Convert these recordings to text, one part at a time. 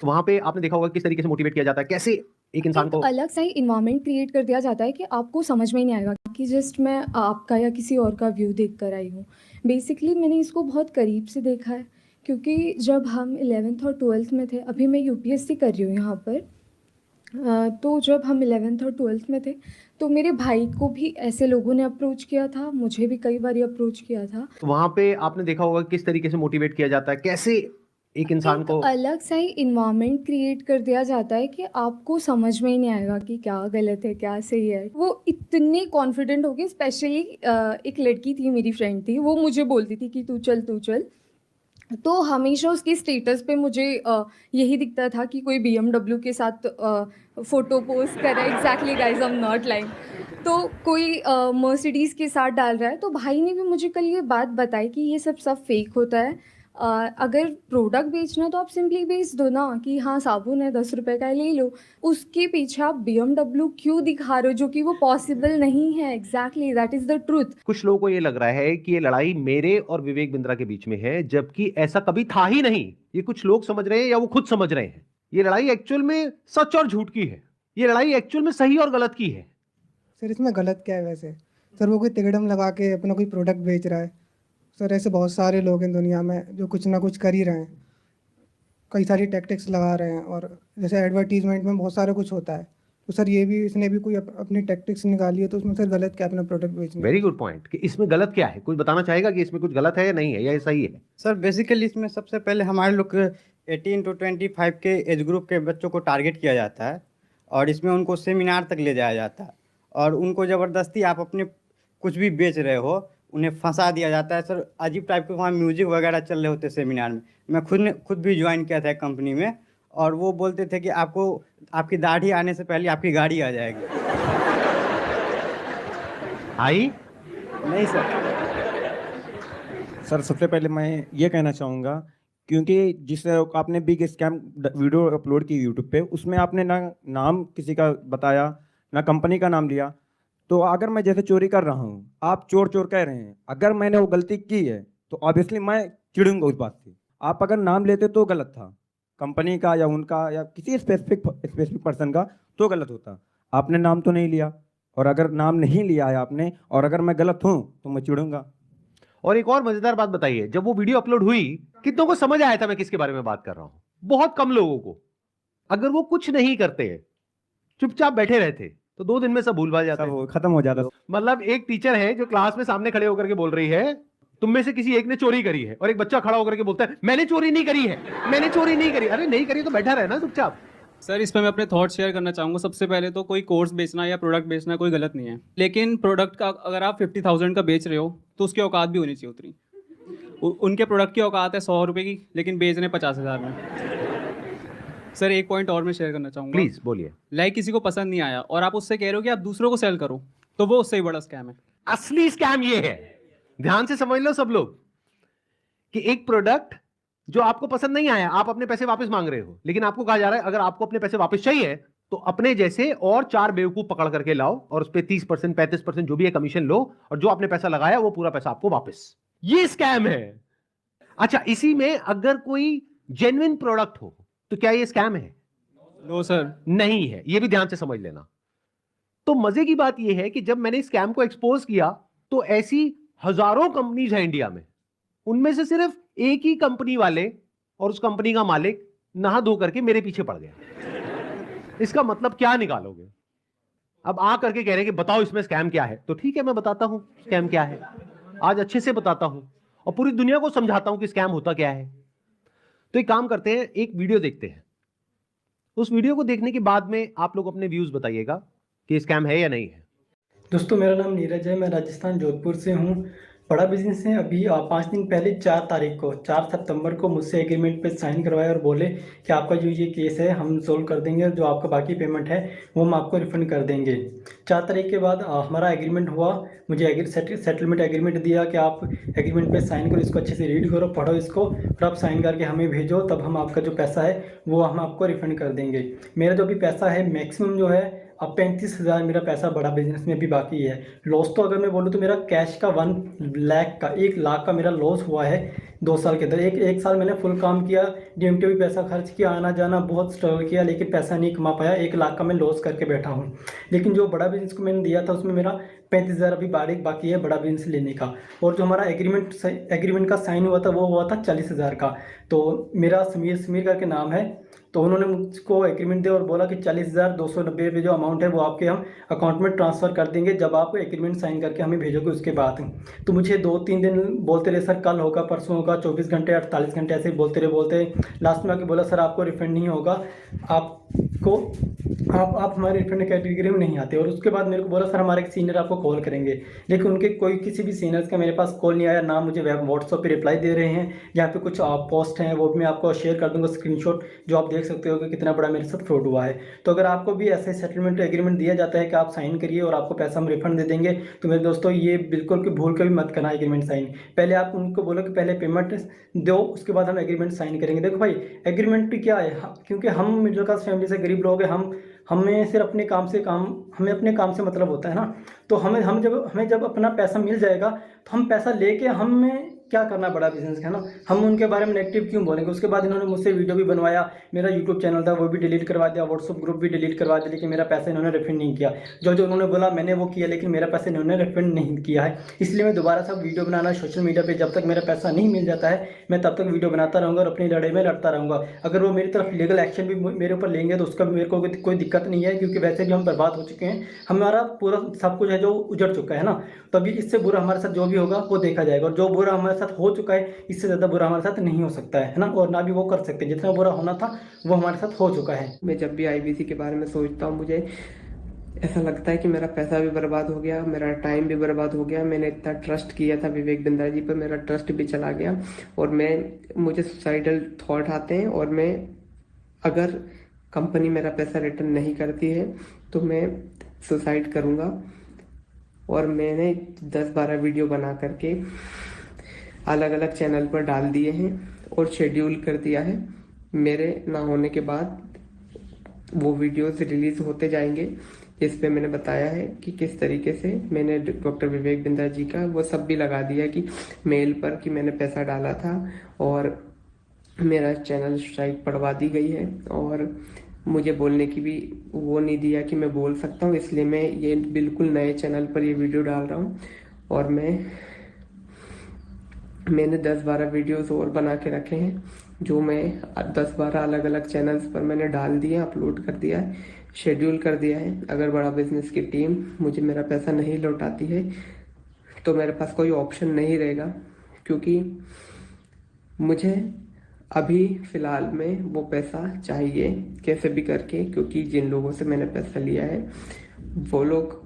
तो वहाँ पे आपने देखा होगा किस तरीके से मोटिवेट किया जाता है, कैसे एक इंसान एक को अलग सा ही इन्वायरमेंट क्रिएट कर दिया जाता है कि आपको समझ में ही नहीं आएगा कि जस्ट मैं आपका या किसी और का व्यू देख कर आई हूँ। बेसिकली मैंने इसको बहुत करीब से देखा है, क्योंकि जब हम 11th और 12th में थे, अभी मैं यूपीएससी कर रही हूँ यहाँ पर। तो जब हम 11th और 12th में थे, तो मेरे भाई को भी ऐसे लोगों ने अप्रोच किया था, मुझे भी कई बार अप्रोच किया था। तो वहाँ पे आपने देखा होगा किस तरीके से मोटिवेट किया जाता है, कैसे एक इंसान एक को अलग सा ही इन्वायरमेंट क्रिएट कर दिया जाता है कि आपको समझ में ही नहीं आएगा कि क्या गलत है क्या सही है। वो इतने कॉन्फिडेंट हो गए, स्पेशली एक लड़की थी, मेरी फ्रेंड थी, वो मुझे बोलती थी कि तू चल तू चल। तो हमेशा उसकी स्टेटस पे मुझे यही दिखता था कि कोई बीएमडब्ल्यू के साथ फ़ोटो पोस्ट कर रहा है। Exactly guys, I am not lying. तो कोई मर्सिडीज़ के साथ डाल रहा है। तो भाई ने भी मुझे कल ये बात बताई कि ये सब फेक होता है। अगर प्रोडक्ट बेचना तो आप सिंपली बेच दो ना, कि हाँ साबुन है 10 रुपए का है, ले लो। उसके पीछे आप बीएमडब्ल्यू क्यों दिखा रहे हो, जो कि वो पॉसिबल नहीं है। Exactly, that is the truth. कुछ लोगों को ये लग रहा है कि ये लड़ाई मेरे और विवेक बिंद्रा के बीच में है, जबकि ऐसा कभी था ही नहीं। ये कुछ लोग समझ रहे हैं या वो खुद समझ रहे हैं। ये लड़ाई एक्चुअल में सच और झूठ की है। ये लड़ाई एक्चुअल में सही और गलत की है। सर इसमें गलत क्या है वैसे? सर वो कोई तिकड़म लगा के अपना कोई प्रोडक्ट बेच रहा है। सर ऐसे बहुत सारे लोग हैं दुनिया में जो कुछ ना कुछ कर ही रहे हैं, कई सारी टैक्टिक्स लगा रहे हैं। और जैसे एडवर्टीजमेंट में बहुत सारा कुछ होता है, तो सर ये भी इसने भी कोई अपनी टैक्टिक्स निकाली है, तो उसमें सर गलत क्या है अपना प्रोडक्ट बेचने वेरी में? गुड पॉइंट कि इसमें गलत क्या है। कुछ बताना चाहेगा कि इसमें कुछ गलत है या नहीं है, या ये सही है? सर बेसिकली इसमें सबसे पहले हमारे लोग 18 to 25 के एज ग्रुप के बच्चों को टारगेट किया जाता है, और इसमें उनको सेमिनार तक ले जाया जाता है, और उनको ज़बरदस्ती आप अपने कुछ भी बेच रहे हो उन्हें फंसा दिया जाता है। सर अजीब टाइप के वहाँ म्यूजिक वगैरह चल रहे होते सेमिनार में। मैं खुद भी ज्वाइन किया था कंपनी में, और वो बोलते थे कि आपको आपकी दाढ़ी आने से पहले आपकी गाड़ी आ जाएगी। आई नहीं सर। सर सबसे पहले मैं ये कहना चाहूँगा, क्योंकि जिस आपने बिग स्कैम वीडियो अपलोड की यूट्यूब पे, उसमें आपने ना नाम किसी का बताया ना कंपनी का नाम लिया। तो अगर मैं जैसे चोरी कर रहा हूँ, आप चोर चोर कह रहे हैं, अगर मैंने वो गलती की है तो ऑब्वियसली मैं चिढ़ूंगा उस बात से। आप अगर नाम लेते तो गलत था, कंपनी का या उनका या किसी स्पेसिफिक पर्सन का, तो गलत होता। आपने नाम तो नहीं लिया, और अगर नाम नहीं लिया है आपने, और अगर मैं गलत हूँ तो मैं चिढ़ूंगा। और एक और मजेदार बात बताइए, जब वो वीडियो अपलोड हुई कितनों को समझ आया था मैं किसके बारे में बात कर रहा हूं? बहुत कम लोगों को। अगर वो कुछ नहीं करते, चुपचाप बैठे रहते, तो 2 दिन में सब भूल भाल जाते। सब खत्म हो जाता। मतलब एक टीचर है जो क्लास में सामने खड़े होकर के बोल रही है तुम में से किसी एक ने चोरी करी है, और एक बच्चा खड़ा होकर के बोलता है मैंने चोरी नहीं करी है, मैंने चोरी नहीं करी। अरे नहीं करी तो बैठा रहे ना चुपचाप। सर इस पर मैं अपने थॉट शेयर करना चाहूँगा। सबसे पहले तो कोई कोर्स बेचना या प्रोडक्ट बेचना कोई गलत नहीं है, लेकिन प्रोडक्ट का अगर आप 50,000 का बेच रहे हो तो उसकी औकात भी होनी चाहिए उतनी। उनके प्रोडक्ट की औकात है 100 रुपये की, लेकिन बेच रहे हैं 50,000 में। सर एक पॉइंट और मैं शेयर करना चाहूँगा। प्लीज बोलिए। लाइक किसी को पसंद नहीं आया और आप उससे कह रहे हो कि आप दूसरों को सेल करो, तो वो उससे ही बड़ा स्कैम है। असली स्कैम ये है, ध्यान से समझ लो सब लोग, कि एक प्रोडक्ट जो आपको पसंद नहीं आया, आप अपने पैसे वापस मांग रहे हो, लेकिन आपको कहा जा रहा है अगर आपको अपने पैसे वापस चाहिए तो अपने जैसे और 4 बेवकूफ पकड़ करके लाओ, और उस पर 30% 35% जो भी है कमीशन लो, और जो आपने पैसा लगाया वो पूरा पैसा आपको वापस। ये स्कैम है। अच्छा, इसी में अगर कोई जेन्युइन प्रोडक्ट हो तो क्या ये स्कैम है? नो सर, नहीं है। ये भी ध्यान से समझ लेना। तो मजे की बात यह है कि जब मैंने स्कैम को एक्सपोज किया तो ऐसी हजारों कंपनीज हैं इंडिया में, उनमें से सिर्फ एक ही कंपनी वाले और उस कंपनी का मालिक नहा धो करके मेरे पीछे पड़ गया। इसका मतलब क्या निकालोगे? अब आ करके कह रहे हैं कि बताओ इसमें स्कैम क्या है, तो ठीक है मैं बताता हूं स्कैम क्या है। आज अच्छे से बताता हूं और पूरी दुनिया को समझाता हूं कि स्कैम होता क्या है। तो एक काम करते हैं, एक वीडियो देखते हैं। उस वीडियो को देखने के बाद में आप लोग अपने व्यूज बताइएगा कि स्कैम है या नहीं है। दोस्तों मेरा नाम नीरज है, मैं राजस्थान जोधपुर से हूँ। बड़ा बिजनेस है। अभी 5 दिन पहले 4 तारीख को 4 सितंबर को मुझसे एग्रीमेंट पे साइन करवाया और बोले कि आपका जो ये केस है हम सोल्व कर देंगे, जो आपका बाकी पेमेंट है वो हम आपको रिफंड कर देंगे। 4 तारीख के बाद हमारा एग्रीमेंट हुआ। मुझे सेटलमेंट एग्रीमेंट दिया कि आप एग्रीमेंट पे साइन करो, इसको अच्छे से रीड करो, पढ़ो इसको, फिर आप साइन करके हमें भेजो, तब हम आपका जो पैसा है वो हम आपको रिफंड कर देंगे। मेरा जो भी पैसा है मैक्सिमम जो है अब 35,000 मेरा पैसा बड़ा बिजनेस में भी बाकी है। लॉस तो अगर मैं बोलूँ तो मेरा कैश का 1 लाख का 1 लाख का मेरा लॉस हुआ है 2 साल के अंदर। एक साल मैंने फुल काम किया, डीएमटी भी पैसा खर्च किया, आना जाना बहुत स्ट्रगल किया, लेकिन पैसा नहीं कमा पाया। 1 लाख का मैं लॉस करके बैठा हूँ। लेकिन जो बड़ा बिजनेस को मैंने दिया था उसमें मेरा 35,000 अभी बाकी है बड़ा बिजनेस लेने का। और जो हमारा एग्रीमेंट का साइन हुआ था वो हुआ था 40,000 का। तो मेरा समीर करके नाम है, तो उन्होंने मुझको एग्रीमेंट दिया और बोला कि 40,290 रुपये जो अमाउंट है वो आपके हम अकाउंट में ट्रांसफ़र कर देंगे जब आप एग्रीमेंट साइन करके हमें भेजोगे उसके बाद। तो मुझे 2-3 दिन बोलते रहे, सर कल होगा, परसों होगा, 24 घंटे 48 घंटे ऐसे ही बोलते रहे। लास्ट में आके बोला सर आपको रिफंड नहीं होगा, आप हमारे रिफंड कैटेगरी में नहीं आते। और उसके बाद मेरे को बोला सर हमारे सीनियर आपको कॉल करेंगे, लेकिन उनके किसी भी सीनियर्स का मेरे पास कॉल नहीं आया, ना मुझे व्हाट्सएप पे रिप्लाई दे रहे हैं। यहाँ पे कुछ पोस्ट हैं वो भी मैं आपको शेयर कर दूंगा स्क्रीनशॉट, जो आप देख सकते हो कि कितना बड़ा मेरे साथ फ्रॉड हुआ है। तो अगर आपको भी ऐसे सेटलमेंट एग्रीमेंट दिया जाता है कि आप साइन करिए और आपको पैसा हम रिफंड दे देंगे, तो मेरे दोस्तों ये बिल्कुल भी भूल कर भी मत करना एग्रीमेंट साइन। पहले आप उनको बोलो कि पहले पेमेंट दो, उसके बाद हम एग्रीमेंट साइन करेंगे। देखो भाई एग्रीमेंट भी क्या है, क्योंकि हम मिडिल क्लास फैमिली से गरीब लोग हैं, हमें सिर्फ अपने काम से मतलब होता है ना। तो हमें जब अपना पैसा मिल जाएगा तो हम पैसा लेके हमें क्या करना बड़ा बिजनेस है ना, हम उनके बारे में नेगेटिव क्यों बोलेंगे। उसके बाद इन्होंने मुझसे वीडियो भी बनवाया, मेरा यूट्यूब चैनल था वो भी डिलीट करवा दिया, व्हाट्सअप ग्रुप भी डिलीट करवा दिया, लेकिन मेरा पैसा इन्होंने रिफंड नहीं किया। जो उन्होंने बोला मैंने वो किया, लेकिन मेरा पैसा इन्होंने रिफंड नहीं किया है। इसलिए मैं दोबारा से वीडियो बनाना सोशल मीडिया पर जब तक मेरा पैसा नहीं मिल जाता है मैं तब तक वीडियो बनाता रहूँगा और अपनी लड़ाई में लड़ता रहूँगा। अगर वो मेरी तरफ लीगल एक्शन भी मेरे ऊपर लेंगे तो उसका भी मेरे को कोई दिक्कत नहीं है, क्योंकि वैसे भी हम बर्बाद हो चुके हैं, हमारा पूरा सब कुछ है जो उजड़ चुका है ना। तभी इससे बुरा हमारे साथ जो भी होगा वो देखा जाएगा, और जो बुरा हमारे साथ हो चुका है इससे ज़्यादा बुरा हमारे साथ नहीं हो सकता है ना, और ना भी वो कर सकते हैं। जितना बुरा होना था वो हमारे साथ हो चुका है। मैं जब भी आईबीसी के बारे में सोचता हूँ मुझे ऐसा लगता है कि मेरा पैसा भी बर्बाद हो गया, मेरा टाइम भी बर्बाद हो गया। मैंने इतना ट्रस्ट किया था विवेक बिंद्रा जी पर, मेरा ट्रस्ट भी चला गया और मुझे सुसाइडल थॉट आते हैं। और मैं अगर कंपनी मेरा पैसा रिटर्न नहीं करती है तो मैं सुसाइड करूँगा। और मैंने 10-12 वीडियो बना करके अलग अलग चैनल पर डाल दिए हैं और शेड्यूल कर दिया है। मेरे ना होने के बाद वो वीडियोस रिलीज़ होते जाएंगे, इस पे मैंने बताया है कि किस तरीके से मैंने डॉक्टर विवेक बिंद्रा जी का वो सब भी लगा दिया कि मेल पर कि मैंने पैसा डाला था, और मेरा चैनल स्ट्राइक पड़वा दी गई है। और मुझे बोलने की भी वो नहीं दिया कि मैं बोल सकता हूँ, इसलिए मैं ये बिल्कुल नए चैनल पर ये वीडियो डाल रहा हूँ। और मैंने 10-12 वीडियोस और बना के रखे हैं जो मैं 10-12 अलग अलग चैनल्स पर मैंने डाल दिए, अपलोड कर दिया है, शेड्यूल कर दिया है। अगर बड़ा बिजनेस की टीम मुझे मेरा पैसा नहीं लौटाती है तो मेरे पास कोई ऑप्शन नहीं रहेगा, क्योंकि मुझे अभी फ़िलहाल में वो पैसा चाहिए कैसे भी करके, क्योंकि जिन लोगों से मैंने पैसा लिया है वो लोग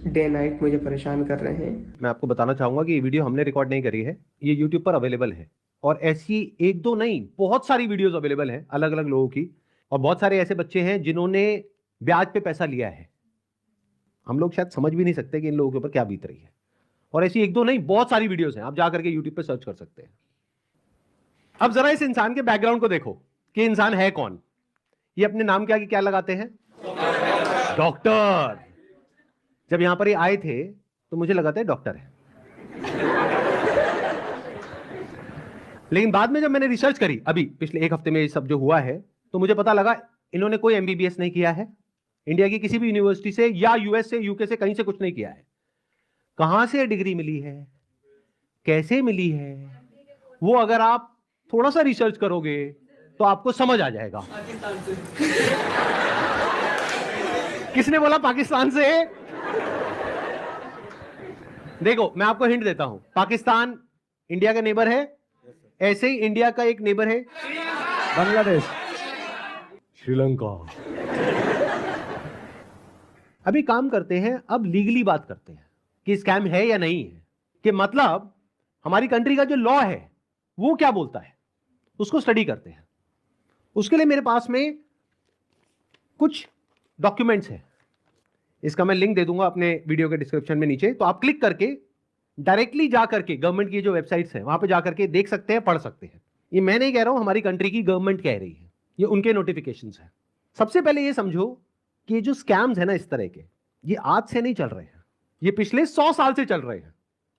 डे नाइट मुझे परेशान कर रहे हैं। मैं आपको बताना चाहूंगा कि ये वीडियो हमने रिकॉर्ड नहीं करी है, ये YouTube पर अवेलेबल है, और ऐसी 1-2 नहीं बहुत सारी वीडियोस अवेलेबल हैं अलग अलग लोगों की। और बहुत सारे ऐसे बच्चे हैं जिन्होंने ब्याज पे पैसा लिया है, हम लोग शायद समझ भी नहीं सकते कि इन लोगों के ऊपर क्या बीत रही है। और ऐसी 1-2 नहीं बहुत सारी वीडियोस हैं, आप जाकर के यूट्यूब पे सर्च कर सकते हैं। अब जरा इस इंसान के बैकग्राउंड को देखो कि इंसान है कौन। ये अपने नाम के आगे क्या लगाते हैं? डॉक्टर। जब यहां पर ये आए थे तो मुझे लगा था डॉक्टर है, लेकिन बाद में जब मैंने रिसर्च करी अभी पिछले 1 हफ्ते में ये सब जो हुआ है, तो मुझे पता लगा इन्होंने कोई MBBS नहीं किया है इंडिया की किसी भी यूनिवर्सिटी से, या US से, UK से, कहीं से कुछ नहीं किया है। कहां से डिग्री मिली है, कैसे मिली है, वो अगर आप थोड़ा सा रिसर्च करोगे तो आपको समझ आ जाएगा। किसने बोला पाकिस्तान से? देखो मैं आपको हिंट देता हूं, पाकिस्तान इंडिया का नेबर है, ऐसे ही इंडिया का एक नेबर है बांग्लादेश, श्रीलंका। अभी काम करते हैं, अब लीगली बात करते हैं कि स्कैम है या नहीं है, कि मतलब हमारी कंट्री का जो लॉ है वो क्या बोलता है, उसको स्टडी करते हैं। उसके लिए मेरे पास में कुछ डॉक्यूमेंट्स हैं, इसका मैं लिंक दे दूंगा अपने वीडियो के डिस्क्रिप्शन में नीचे, तो आप क्लिक करके डायरेक्टली जा करके गवर्नमेंट की जो वेबसाइट्स हैं वहां पे जा करके देख सकते हैं, पढ़ सकते हैं। ये मैं नहीं कह रहा हूं, हमारी कंट्री की गवर्नमेंट कह रही है, ये उनके नोटिफिकेशंस हैं। सबसे पहले ये समझो कि ये जो स्कैम्स है ना इस तरह के, ये आज से नहीं चल रहे हैं, ये पिछले 100 साल से चल रहे हैं।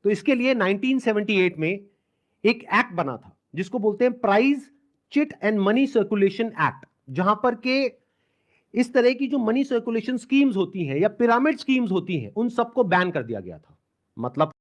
तो इसके लिए 1978 में एक एक्ट बना था जिसको बोलते हैं prize chit and money circulation act, जहां पर के इस तरह की जो मनी सर्कुलेशन स्कीम्स होती हैं या पिरामिड स्कीम्स होती हैं उन सबको बैन कर दिया गया था। मतलब